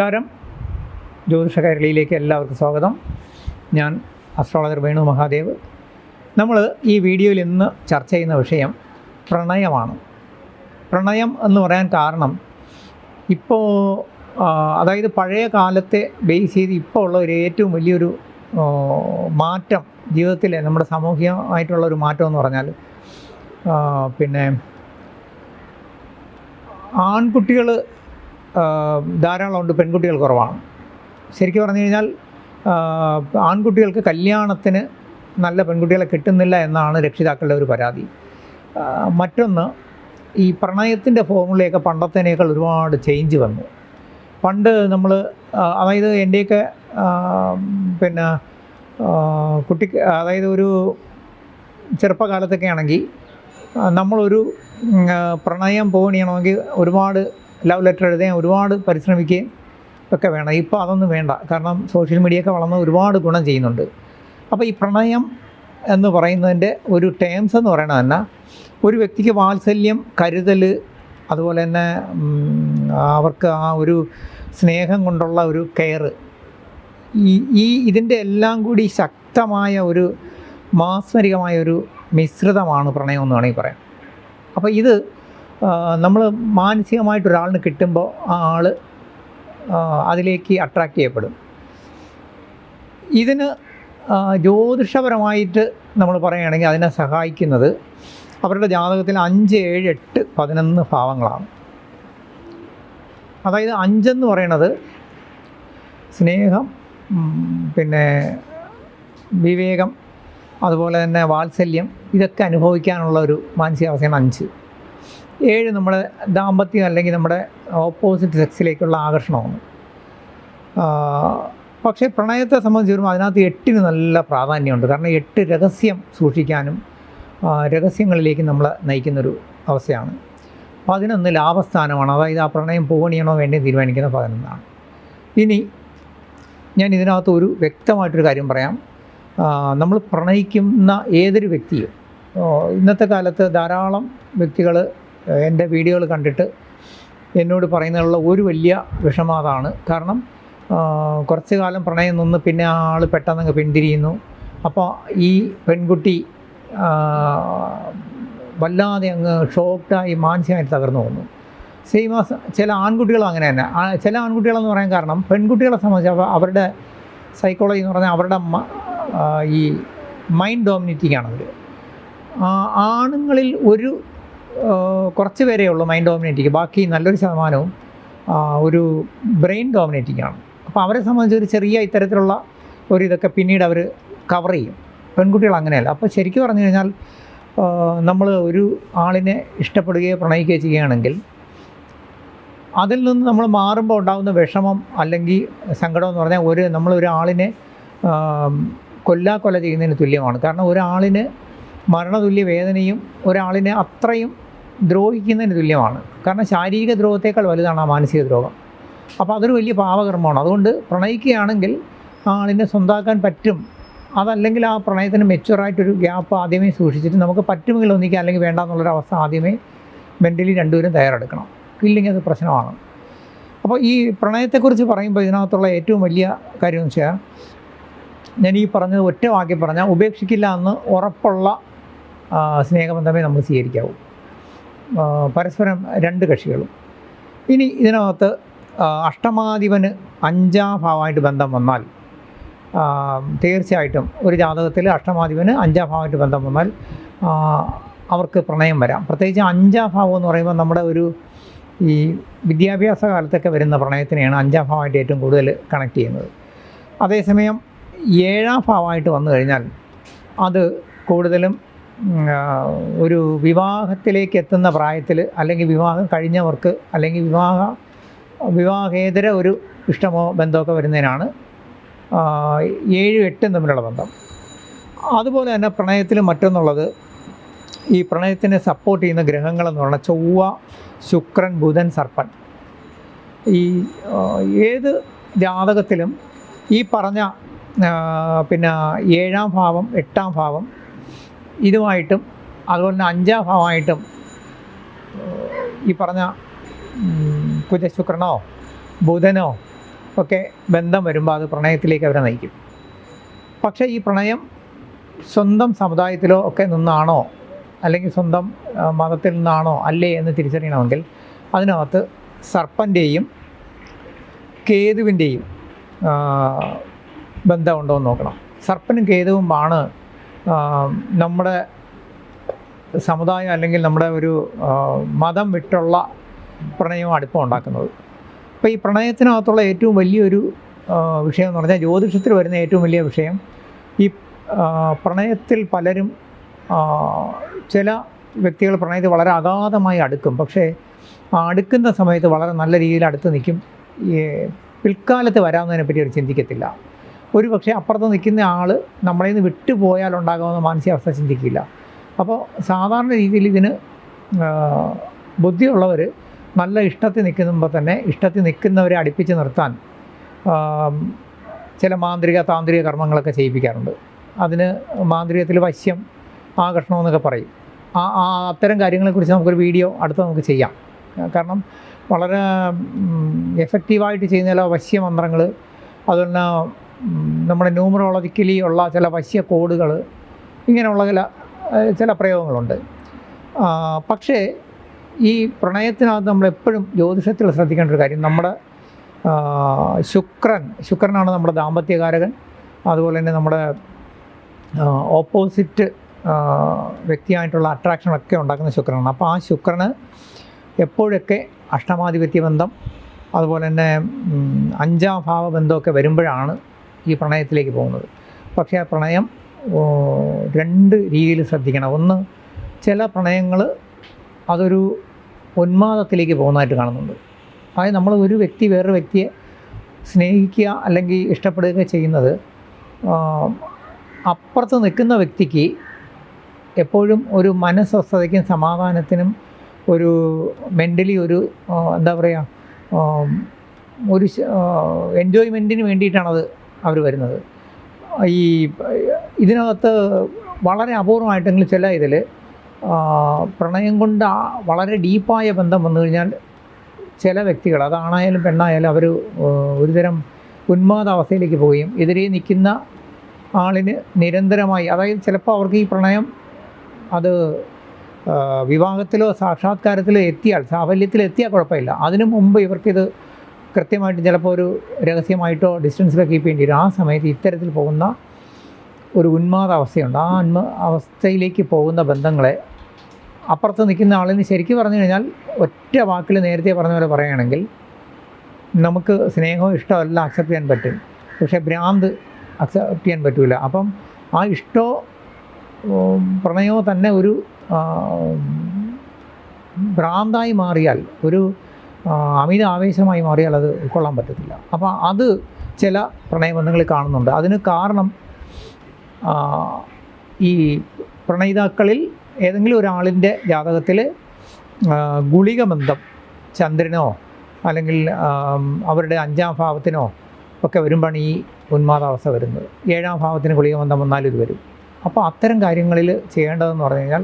നമസ്കാരം. ജ്യോതിഷ കൈരളിയിലേക്ക് എല്ലാവർക്കും സ്വാഗതം. ഞാൻ അസ്ട്രോളജർ വേണു മഹാദേവ്. നമ്മൾ ഈ വീഡിയോയിൽ ഇന്ന് ചർച്ച ചെയ്യുന്ന വിഷയം പ്രണയമാണ്. പ്രണയം എന്ന് പറയാൻ കാരണം ഇപ്പോൾ അതായത് പഴയ കാലത്തെ ബേസ് ചെയ്ത് ഇപ്പോൾ ഉള്ള ഒരു ഏറ്റവും വലിയൊരു മാറ്റം ജീവിതത്തിലെ നമ്മുടെ സാമൂഹികമായിട്ടുള്ളൊരു മാറ്റം എന്ന് പറഞ്ഞാൽ പിന്നെ ആൺകുട്ടികൾ ധാരാളമുണ്ട്, പെൺകുട്ടികൾ കുറവാണ്. ശരിക്കും പറഞ്ഞു കഴിഞ്ഞാൽ ആൺകുട്ടികൾക്ക് കല്യാണത്തിന് നല്ല പെൺകുട്ടികളെ കിട്ടുന്നില്ല എന്നാണ് രക്ഷിതാക്കളുടെ ഒരു പരാതി. മറ്റൊന്ന്, ഈ പ്രണയത്തിൻ്റെ ഫോർമുലയൊക്കെ പണ്ടത്തേനേക്കാൾ ഒരുപാട് ചേഞ്ച് വന്നു. പണ്ട് നമ്മൾ അതായത് എൻ്റെയൊക്കെ പിന്നെ അതായത് ഒരു ചെറുപ്പകാലത്തൊക്കെ ആണെങ്കിൽ നമ്മളൊരു പ്രണയം പോകണമെങ്കിൽ ഒരുപാട് ലവ് ലെറ്റർ എഴുതാൻ ഒരുപാട് പരിശ്രമിക്കുകയും ഒക്കെ വേണം. ഇപ്പോൾ അതൊന്നും വേണ്ട, കാരണം സോഷ്യൽ മീഡിയ ഒക്കെ വളർന്ന് ഒരുപാട് ഗുണം ചെയ്യുന്നുണ്ട്. അപ്പോൾ ഈ പ്രണയം എന്ന് പറയുന്നതിൻ്റെ ഒരു ടേംസ് എന്ന് പറയുന്നത് തന്നെ ഒരു വ്യക്തിക്ക് വാത്സല്യം, കരുതൽ, അതുപോലെ തന്നെ അവർക്ക് ആ ഒരു സ്നേഹം കൊണ്ടുള്ള ഒരു കെയർ, ഇതിൻ്റെ എല്ലാം കൂടി ശക്തമായ ഒരു മാസ്മരികമായ ഒരു മിശ്രിതമാണ് പ്രണയം എന്ന് വേണമെങ്കിൽ പറയാം. അപ്പോൾ ഇത് നമ്മൾ മാനസികമായിട്ടൊരാളിന് കിട്ടുമ്പോൾ ആ ആൾ അതിലേക്ക് അട്രാക്റ്റ് ചെയ്യപ്പെടും. ഇതിന് ജ്യോതിഷപരമായിട്ട് നമ്മൾ പറയുകയാണെങ്കിൽ അതിനെ സഹായിക്കുന്നത് അവരുടെ ജാതകത്തിൽ 5, 7, 8, 11 ഭാവങ്ങളാണ്. അതായത് 5 എന്ന് പറയുന്നത് സ്നേഹം, പിന്നെ വിവേകം, അതുപോലെ തന്നെ വാത്സല്യം, ഇതൊക്കെ അനുഭവിക്കാനുള്ള ഒരു മാനസികാവസ്ഥയാണ് 5. 7 നമ്മുടെ ദാമ്പത്യം അല്ലെങ്കിൽ നമ്മുടെ ഓപ്പോസിറ്റ് സെക്സിലേക്കുള്ള ആകർഷണമാണ്. പക്ഷേ പ്രണയത്തെ സംബന്ധിച്ച് വരുമ്പോൾ അതിനകത്ത് 8 നല്ല പ്രാധാന്യമുണ്ട്. കാരണം 8 രഹസ്യം സൂക്ഷിക്കാനും രഹസ്യങ്ങളിലേക്ക് നമ്മളെ നയിക്കുന്നൊരു അവസ്ഥയാണ്. 11 ലാഭസ്ഥാനമാണ്. അതായത് ആ പ്രണയം പോകണിയണോ വേണ്ടി തീരുമാനിക്കുന്ന 11ആണ്. ഇനി ഞാൻ ഇതിനകത്ത് ഒരു വ്യക്തമായിട്ടൊരു കാര്യം പറയാം. നമ്മൾ പ്രണയിക്കുന്ന ഏതൊരു വ്യക്തിയും, ഇന്നത്തെ കാലത്ത് ധാരാളം വ്യക്തികൾ എൻ്റെ വീഡിയോകൾ കണ്ടിട്ട് എന്നോട് പറയുന്നതിനുള്ള ഒരു വലിയ വിഷമം അതാണ്. കാരണം കുറച്ച് കാലം പ്രണയം നിന്ന് പിന്നെ ആ ആൾ പെട്ടെന്ന് പിന്തിരിയുന്നു. അപ്പോൾ ഈ പെൺകുട്ടി വല്ലാതെ അങ്ങ് ഷോക്ക്ഡായി മാനസികമായിട്ട് തകർന്നു പോകുന്നു. സെയിം ചില ആൺകുട്ടികളും അങ്ങനെ തന്നെ. ചില ആൺകുട്ടികളെന്ന് പറയാൻ കാരണം പെൺകുട്ടികളെ സംബന്ധിച്ച് അവരുടെ സൈക്കോളജി എന്ന് പറഞ്ഞാൽ അവരുടെ ഈ മൈൻഡ് ഡോമിനേറ്റിംഗ് ആണ് അവർ. ആണുങ്ങളിൽ ഒരു കുറച്ച് പേരേ ഉള്ളൂ മൈൻഡ് ഡോമിനേറ്റിംഗ്, ബാക്കി നല്ലൊരു ശതമാനവും ഒരു ബ്രെയിൻ ഡോമിനേറ്റിംഗ് ആണ്. അപ്പോൾ അവരെ സംബന്ധിച്ച് ഒരു ചെറിയ ഇത്തരത്തിലുള്ള ഇതൊക്കെ പിന്നീട് അവർ കവർ ചെയ്യും. പെൺകുട്ടികൾ അങ്ങനെയല്ല. അപ്പോൾ ശരിക്കും പറഞ്ഞു കഴിഞ്ഞാൽ നമ്മൾ ഒരു ആളിനെ ഇഷ്ടപ്പെടുകയോ പ്രണയിക്കുകയോ ചെയ്യുകയാണെങ്കിൽ അതിൽ നിന്ന് നമ്മൾ മാറുമ്പോൾ ഉണ്ടാകുന്ന വിഷമം അല്ലെങ്കിൽ സങ്കടം എന്ന് പറഞ്ഞാൽ നമ്മളൊരു ആളിനെ കൊല ചെയ്യുന്നതിന് തുല്യമാണ്. കാരണം ഒരാളിന് മരണതുല്യ വേദനയും ഒരാളിനെ അത്രയും ദ്രോഹിക്കുന്നതിന് തുല്യമാണ്. കാരണം ശാരീരിക ദ്രോഹത്തേക്കാൾ വലുതാണ് ആ മാനസിക ദ്രോഹം. അപ്പോൾ അതൊരു വലിയ പാപകർമ്മമാണ്. അതുകൊണ്ട് പ്രണയിക്കുകയാണെങ്കിൽ ആ ആളിനെ സ്വന്തമാക്കാൻ പറ്റും. അതല്ലെങ്കിൽ ആ പ്രണയത്തിന് മെച്ചുവറായിട്ടൊരു ഗ്യാപ്പ് ആദ്യമേ സൂക്ഷിച്ചിട്ട് നമുക്ക് പറ്റുമെങ്കിൽ ഒന്നിക്കുക, അല്ലെങ്കിൽ വേണ്ട എന്നുള്ളൊരവസ്ഥ ആദ്യമേ മെൻ്റലി രണ്ടുപേരും തയ്യാറെടുക്കണം. ഇല്ലെങ്കിൽ അത് പ്രശ്നമാണ്. അപ്പോൾ ഈ പ്രണയത്തെക്കുറിച്ച് പറയുമ്പോൾ ഇതിനകത്തുള്ള ഏറ്റവും വലിയ കാര്യം എന്ന് വെച്ചാൽ, ഞാൻ ഈ പറഞ്ഞത് ഒറ്റ വാക്കി പറഞ്ഞാൽ ഉപേക്ഷിക്കില്ല എന്ന് ഉറപ്പുള്ള സ്നേഹബന്ധമേ നമ്മൾ സ്വീകരിക്കാവൂ, പരസ്പരം രണ്ട് കക്ഷികളും. ഇനി ഇതിനകത്ത് അഷ്ടമാധിപന് 5ാം ഭാവമായിട്ട് ബന്ധം വന്നാൽ തീർച്ചയായിട്ടും ഒരു ജാതകത്തിൽ അഷ്ടമാധിപന് 5ാം ഭാവമായിട്ട് ബന്ധം വന്നാൽ അവർക്ക് പ്രണയം വരാം. പ്രത്യേകിച്ച് 5ാം ഭാവം എന്ന് പറയുമ്പോൾ നമ്മുടെ ഈ വിദ്യാഭ്യാസ കാലത്തൊക്കെ വരുന്ന പ്രണയത്തിനെയാണ് 5ാം ഭാവമായിട്ട് ഏറ്റവും കൂടുതൽ കണക്ട് ചെയ്യുന്നത്. അതേസമയം 7ാം ഭാവമായിട്ട് വന്നു കഴിഞ്ഞാൽ അത് കൂടുതലും ഒരു വിവാഹത്തിലേക്ക് എത്തുന്ന പ്രായത്തിൽ, അല്ലെങ്കിൽ വിവാഹം കഴിഞ്ഞവർക്ക്, അല്ലെങ്കിൽ വിവാഹേതര ഒരു ഇഷ്ടമോ ബന്ധമൊക്കെ വരുന്നതിനാണ് 7, 8 തമ്മിലുള്ള ബന്ധം. അതുപോലെ തന്നെ പ്രണയത്തിൽ മറ്റൊന്നുള്ളത്, ഈ പ്രണയത്തിനെ സപ്പോർട്ട് ചെയ്യുന്ന ഗ്രഹങ്ങളെന്ന് പറഞ്ഞാൽ ചൊവ്വ, ശുക്രൻ, ബുധൻ, സർപ്പൻ. ഈ ഏത് ജാതകത്തിലും ഈ പറഞ്ഞ പിന്നെ 7ാം ഭാവം, 8ാം ഭാവം ഇതുമായിട്ടും അതുപോലെ തന്നെ 5ാം ഭാവമായിട്ടും ഈ പറഞ്ഞ കുജശുക്രനോ ബുധനോ ഒക്കെ ബന്ധം വരുമ്പോൾ അത് പ്രണയത്തിലേക്ക് അവരെ നയിക്കും. പക്ഷേ ഈ പ്രണയം സ്വന്തം സമുദായത്തിലോ ഒക്കെ നിന്നാണോ അല്ലെങ്കിൽ സ്വന്തം മതത്തിൽ നിന്നാണോ അല്ലേ എന്ന് തിരിച്ചറിയണമെങ്കിൽ അതിനകത്ത് സർപ്പൻ്റെയും കേതുവിൻ്റെയും ബന്ധമുണ്ടോ എന്ന് നോക്കണം. സർപ്പനും കേതുവുമാണ് നമ്മുടെ സമുദായം അല്ലെങ്കിൽ നമ്മുടെ ഒരു മതം വിട്ടുള്ള പ്രണയവും അടുപ്പം ഉണ്ടാക്കുന്നത്. അപ്പോൾ ഈ പ്രണയത്തിനകത്തുള്ള ഏറ്റവും വലിയൊരു വിഷയം എന്ന് പറഞ്ഞാൽ, ജ്യോതിഷത്തിൽ വരുന്ന ഏറ്റവും വലിയ വിഷയം, ഈ പ്രണയത്തിൽ പലരും ചില വ്യക്തികൾ പ്രണയത്തിൽ വളരെ അഗാധമായി അടുക്കും. പക്ഷേ ആ അടുക്കുന്ന സമയത്ത് വളരെ നല്ല രീതിയിൽ അടുത്ത് നിൽക്കും. ഈ പിൽക്കാലത്ത് വരാവുന്നതിനെപ്പറ്റി അവർ ചിന്തിക്കത്തില്ല. ഒരു പക്ഷേ അപ്പുറത്ത് നിൽക്കുന്ന ആൾ നമ്മളിൽ നിന്ന് വിട്ടുപോയാൽ ഉണ്ടാകാവുന്ന മാനസികാവസ്ഥ ചിന്തിക്കില്ല. അപ്പോൾ സാധാരണ രീതിയിൽ ഇതിന് ബുദ്ധിയുള്ളവർ നല്ല ഇഷ്ടത്തിൽ നിൽക്കുമ്പോൾ തന്നെ ഇഷ്ടത്തിൽ നിൽക്കുന്നവരെ അടുപ്പിച്ച് നിർത്താൻ ചില മാന്ത്രിക താന്ത്രിക കർമ്മങ്ങളൊക്കെ ചെയ്യിപ്പിക്കാറുണ്ട്. അതിന് മാന്ത്രികത്തിൽ വശ്യം, ആകർഷണം എന്നൊക്കെ പറയും. അത്തരം കാര്യങ്ങളെക്കുറിച്ച് നമുക്കൊരു വീഡിയോ അടുത്ത് നമുക്ക് ചെയ്യാം. കാരണം വളരെ എഫക്റ്റീവായിട്ട് ചെയ്യുന്ന ചില വശ്യമന്ത്രങ്ങൾ, അതുപോലെ തന്നെ നമ്മുടെ ന്യൂമറോളജിക്കലി ഉള്ള ചില വശ്യ കോഡുകൾ, ഇങ്ങനെയുള്ള ചില പ്രയോഗങ്ങളുണ്ട്. പക്ഷേ ഈ പ്രണയത്തിനകത്ത് നമ്മളെപ്പോഴും ജ്യോതിഷത്തിൽ ശ്രദ്ധിക്കേണ്ട ഒരു കാര്യം, നമ്മുടെ ശുക്രനാണ് നമ്മുടെ ദാമ്പത്യകാരകൻ. അതുപോലെ തന്നെ നമ്മുടെ ഓപ്പോസിറ്റ് വ്യക്തിയായിട്ടുള്ള അട്രാക്ഷനൊക്കെ ഉണ്ടാക്കുന്ന ശുക്രനാണ്. അപ്പോൾ ആ ശുക്രന് എപ്പോഴൊക്കെ അഷ്ടമാധിപത്യ ബന്ധം, അതുപോലെ തന്നെ 5ാം ഭാവ ബന്ധമൊക്കെ വരുമ്പോഴാണ് ഈ പ്രണയത്തിലേക്ക് പോകുന്നത്. പക്ഷേ ആ പ്രണയം 2 രീതിയിൽ ശ്രദ്ധിക്കണം. ഒന്ന്, ചില പ്രണയങ്ങൾ അതൊരു ഉന്മാദത്തിലേക്ക് പോകുന്നതായിട്ട് കാണുന്നുണ്ട്. അതായത് നമ്മൾ ഒരു വ്യക്തി വേറൊരു വ്യക്തിയെ സ്നേഹിക്കുക അല്ലെങ്കിൽ ഇഷ്ടപ്പെടുക ചെയ്യുന്നത് അപ്പുറത്ത് നിൽക്കുന്ന വ്യക്തിക്ക് എപ്പോഴും ഒരു മനസ്വസ്ഥതയ്ക്കും സമാധാനത്തിനും ഒരു മെൻ്റലി ഒരു എന്താ പറയുക, ഒരു എൻജോയ്മെൻറ്റിന് വേണ്ടിയിട്ടാണത് അവർ വരുന്നത്. ഈ ഇതിനകത്ത് വളരെ അപൂർവമായിട്ടെങ്കിലും ചില ഇതിൽ പ്രണയം കൊണ്ട് വളരെ ഡീപ്പായ ബന്ധം വന്നു കഴിഞ്ഞാൽ ചില വ്യക്തികൾ, അതാണായാലും പെണ്ണായാലും, അവർ ഒരുതരം ഉന്മാദാവസ്ഥയിലേക്ക് പോവുകയും എതിരെ നിൽക്കുന്ന ആളിന് നിരന്തരമായി, അതായത് ചിലപ്പോൾ അവർക്ക് ഈ പ്രണയം അത് വിവാഹത്തിലോ സാക്ഷാത്കാരത്തിലോ എത്തിയാൽ, സാഫല്യത്തിലെത്തിയാൽ കുഴപ്പമില്ല. അതിനു മുമ്പ് ഇവർക്കിത് കൃത്യമായിട്ട് ചിലപ്പോൾ ഒരു രഹസ്യമായിട്ടോ ഡിസ്റ്റൻസിലോ കീപ്പ് ചെയ്യേണ്ടി വരും. ആ സമയത്ത് ഇത്തരത്തിൽ പോകുന്ന ഒരു ഉന്മാദാവസ്ഥയുണ്ട്. ആ അവസ്ഥയിലേക്ക് പോകുന്ന ബന്ധങ്ങളെ അപ്പുറത്ത് നിൽക്കുന്ന ആളിന് ശരിക്കും പറഞ്ഞു കഴിഞ്ഞാൽ ഒറ്റ വാക്കിൽ നേരത്തെ പറഞ്ഞ പോലെ പറയുകയാണെങ്കിൽ നമുക്ക് സ്നേഹവും ഇഷ്ടമല്ല അക്സെപ്റ്റ് ചെയ്യാൻ പറ്റും, പക്ഷേ ഭ്രാന്ത് അക്സെപ്റ്റ് ചെയ്യാൻ പറ്റില്ല. അപ്പം ആ ഇഷ്ടമോ പ്രണയമോ തന്നെ ഒരു ഭ്രാന്തായി മാറിയാൽ, ഒരു അമിത ആവേശമായി മാറിയാൽ അത് ഉൾക്കൊള്ളാൻ പറ്റത്തില്ല. അപ്പോൾ അത് ചില പ്രണയബന്ധങ്ങളിൽ കാണുന്നുണ്ട്. അതിന് കാരണം ഈ പ്രണയിതാക്കളിൽ ഏതെങ്കിലും ഒരാളിൻ്റെ ജാതകത്തിൽ ഗുളിക ബന്ധം ചന്ദ്രനോ അല്ലെങ്കിൽ അവരുടെ 5ാം ഭാവത്തിനോ ഒക്കെ വരുമ്പോഴാണ് ഈ ഉന്മാദാവസ്ഥ വരുന്നത്. 7ാം ഭാവത്തിന് ഗുളിക ബന്ധം വന്നാലും ഇത് വരും. അപ്പോൾ അത്തരം കാര്യങ്ങളിൽ ചെയ്യേണ്ടതെന്ന് പറഞ്ഞു കഴിഞ്ഞാൽ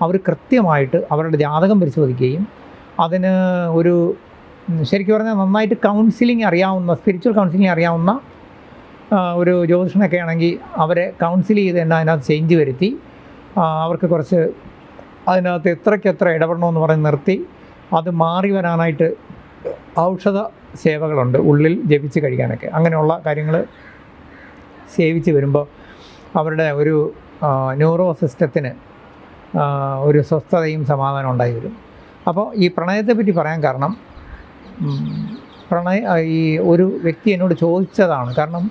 അവർ കൃത്യമായിട്ട് അവരുടെ ജാതകം പരിശോധിക്കുകയും അതിന് ഒരു ശരിക്കും പറഞ്ഞാൽ നന്നായിട്ട് കൗൺസിലിംഗ് അറിയാവുന്ന, സ്പിരിച്വൽ കൗൺസിലിംഗ് അറിയാവുന്ന ഒരു ജ്യോതിഷനൊക്കെ ആണെങ്കിൽ അവരെ കൗൺസിൽ ചെയ്ത് തന്നെ അതിനകത്ത് ചേഞ്ച് വരുത്തി അവർക്ക് കുറച്ച് അതിനകത്ത് എത്രയ്ക്കെത്ര ഇടപെടണമെന്ന് പറഞ്ഞ് നിർത്തി അത് മാറി വരാനായിട്ട് ഔഷധ സേവകളുണ്ട്, ഉള്ളിൽ ജപിച്ച് കഴിക്കാനൊക്കെ. അങ്ങനെയുള്ള കാര്യങ്ങൾ സേവിച്ച് വരുമ്പോൾ അവരുടെ ഒരു ന്യൂറോ സിസ്റ്റത്തിന് ഒരു സ്വസ്ഥതയും സമാധാനം ഉണ്ടായി വരും. അപ്പോൾ ഈ പ്രണയത്തെപ്പറ്റി പറയാൻ കാരണം, ഈ ഒരു വ്യക്തി എന്നോട് ചോദിച്ചതാണ്. കാരണം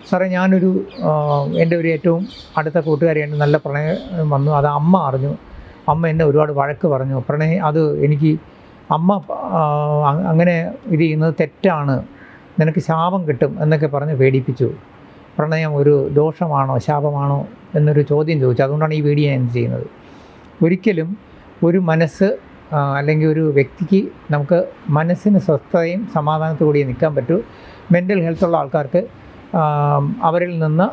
സാറേ, ഞാനൊരു എൻ്റെ ഒരു ഏറ്റവും അടുത്ത കൂട്ടുകാരിയായിട്ട് നല്ല പ്രണയം വന്നു, അത് അമ്മ അറിഞ്ഞു. അമ്മ എന്നെ ഒരുപാട് വഴക്ക് പറഞ്ഞു. അത് എനിക്ക് അമ്മ അങ്ങനെ ഇത് ചെയ്യുന്നത് തെറ്റാണ്, നിനക്ക് ശാപം കിട്ടും എന്നൊക്കെ പറഞ്ഞ് പേടിപ്പിച്ചു. പ്രണയം ഒരു ദോഷമാണോ ശാപമാണോ എന്നൊരു ചോദ്യം ചോദിച്ചു. അതുകൊണ്ടാണ് ഈ വീഡിയോ ഞാൻ ചെയ്യുന്നത്. ഒരിക്കലും ഒരു മനസ്സ് അല്ലെങ്കിൽ ഒരു വ്യക്തിക്ക് നമുക്ക് മനസ്സിന് സ്വസ്ഥതയും സമാധാനത്തോടെ നിൽക്കാൻ പറ്റൂ. മെൻ്റൽ ഹെൽത്തുള്ള ആൾക്കാർക്ക് അവരിൽ നിന്ന്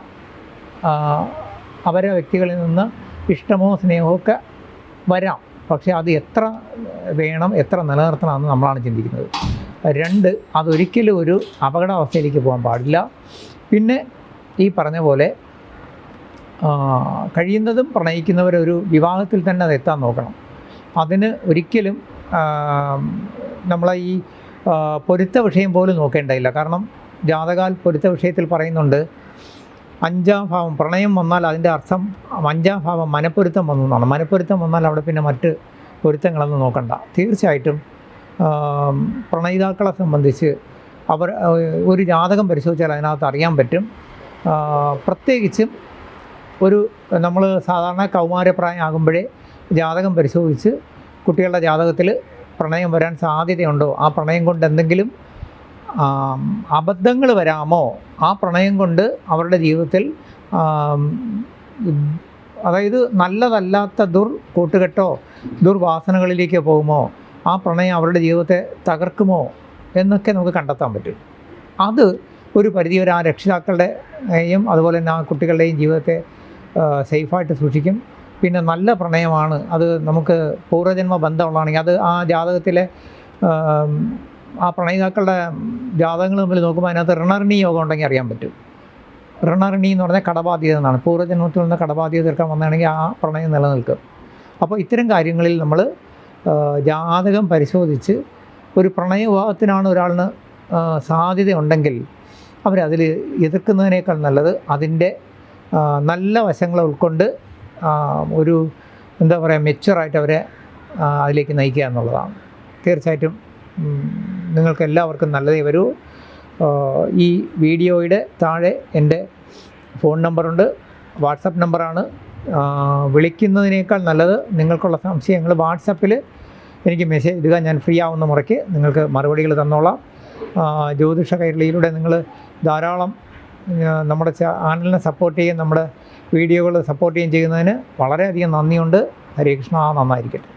അവരെ വ്യക്തികളിൽ നിന്ന് ഇഷ്ടമോ സ്നേഹമോ ഒക്കെ വരാം. പക്ഷേ അത് എത്ര വേണം, എത്ര നിലനിർത്തണമെന്ന് നമ്മളാണ് ചിന്തിക്കുന്നത്. 2, അതൊരിക്കലും ഒരു അപകടാവസ്ഥയിലേക്ക് പോകാൻ പാടില്ല. പിന്നെ ഈ പറഞ്ഞ പോലെ കഴിയുന്നതും പ്രണയിക്കുന്നവരൊരു വിവാഹത്തിൽ തന്നെ അത് എത്താൻ നോക്കണം. അതിന് ഒരിക്കലും നമ്മളെ ഈ പൊരുത്ത വിഷയം പോലും നോക്കേണ്ടതില്ല. കാരണം ജാതകാൽ പൊരുത്ത വിഷയത്തിൽ പറയുന്നുണ്ട്, 5-ാം ഭാവം പ്രണയം വന്നാൽ അതിൻ്റെ അർത്ഥം 5-ാം ഭാവം മനപ്പൊരുത്തം വന്നു എന്നാണ്. മനപ്പൊരുത്തം വന്നാൽ അവിടെ പിന്നെ മറ്റ് പൊരുത്തങ്ങളൊന്നും നോക്കണ്ട. തീർച്ചയായിട്ടും പ്രണയിതാക്കളെ സംബന്ധിച്ച് അവർ ഒരു ജാതകം പരിശോധിച്ചാൽ അതിനകത്ത് അറിയാൻ പറ്റും. പ്രത്യേകിച്ചും നമ്മൾ സാധാരണ കൗമാരപ്രായം ആകുമ്പോഴേ ജാതകം പരിശോധിച്ച് കുട്ടികളുടെ ജാതകത്തിൽ പ്രണയം വരാൻ സാധ്യതയുണ്ടോ, ആ പ്രണയം കൊണ്ട് എന്തെങ്കിലും അബദ്ധങ്ങൾ വരാമോ, ആ പ്രണയം കൊണ്ട് അവരുടെ ജീവിതത്തിൽ അതായത് നല്ലതല്ലാത്ത കൂട്ടുകെട്ടോ ദുർവാസനകളിലേക്ക് പോകുമോ, ആ പ്രണയം അവരുടെ ജീവിതത്തെ തകർക്കുമോ എന്നൊക്കെ നമുക്ക് കണ്ടെത്താൻ പറ്റും. അത് ഒരു പരിധിവരെ ആ രക്ഷിതാക്കളുടെയും അതുപോലെ തന്നെ ആ കുട്ടികളുടെയും ജീവിതത്തെ സേഫായിട്ട് സൂക്ഷിക്കും. പിന്നെ നല്ല പ്രണയമാണ്, അത് നമുക്ക് പൂർവ്വജന്മ ബന്ധമുള്ളതാണെങ്കിൽ അത് ആ ജാതകത്തിലെ ആ പ്രണയിതാക്കളുടെ ജാതകങ്ങൾ തമ്മിൽ നോക്കുമ്പോൾ അതിനകത്ത് ഋണർണി യോഗം ഉണ്ടെങ്കിൽ അറിയാൻ പറ്റും. ഋണർണി എന്ന് പറഞ്ഞാൽ കടബാധ്യത എന്നാണ്. പൂർവ്വജന്മത്തിൽ നിന്ന് കടബാധ്യത തീർക്കാൻ വന്നതാണെങ്കിൽ ആ പ്രണയം നിലനിൽക്കും. അപ്പോൾ ഇത്തരം കാര്യങ്ങളിൽ നമ്മൾ ജാതകം പരിശോധിച്ച് ഒരു പ്രണയവിവാഹത്തിനാണ് ഒരാളിന് സാധ്യതയുണ്ടെങ്കിൽ അവരതിൽ എതിർക്കുന്നതിനേക്കാൾ നല്ലത് അതിൻ്റെ നല്ല വശങ്ങളെ ഉൾക്കൊണ്ട് ഒരു എന്താ പറയുക മെച്യൂറായിട്ട് അവരെ അതിലേക്ക് നയിക്കുക എന്നുള്ളതാണ്. തീർച്ചയായിട്ടും നിങ്ങൾക്ക് എല്ലാവർക്കും നല്ലതേ വരൂ. ഈ വീഡിയോയുടെ താഴെ എൻ്റെ ഫോൺ നമ്പറുണ്ട്, വാട്സപ്പ് നമ്പറാണ്. വിളിക്കുന്നതിനേക്കാൾ നല്ലത് നിങ്ങൾക്കുള്ള സംശയങ്ങൾ വാട്സപ്പിൽ എനിക്ക് മെസ്സേജ് ഇടുക. ഞാൻ ഫ്രീ ആവുന്ന മുറയ്ക്ക് നിങ്ങൾക്ക് മറുപടികൾ തന്നോളാം. ജ്യോതിഷ കൈരളിയിലൂടെ നിങ്ങൾ ധാരാളം നമ്മുടെ ചാനലിനെ സപ്പോർട്ട് ചെയ്യുകയും നമ്മുടെ വീഡിയോകൾ സപ്പോർട്ട് ചെയ്യുകയും ചെയ്യുന്നതിന് വളരെയധികം നന്ദിയുണ്ട്. ഹരേ കൃഷ്ണ. നന്നായിരിക്കട്ടെ.